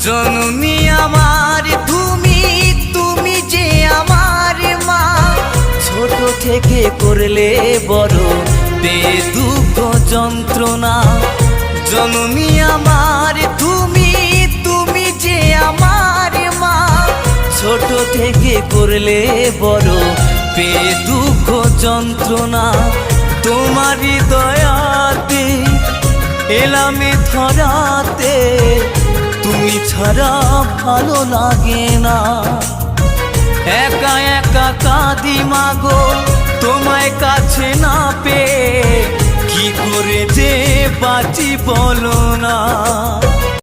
জননী আমার তুমি, তুমি যে আমার মা। ছোট থেকে করলে বড় বে দুঃখ যন্ত্রণা। জননী আমার তুমি, তুমি যে আমার মা। ছোট থেকে করলে বড় বে দুঃখ যন্ত্রণা। তোমারই দয়াতে এলামে ধরাতে, তুমি ছাড়া ভালো লাগে না। একা একা কাঁদি মাগো তোমায় কাছে না পেয়ে, কি করে যে বাঁচি বলো না।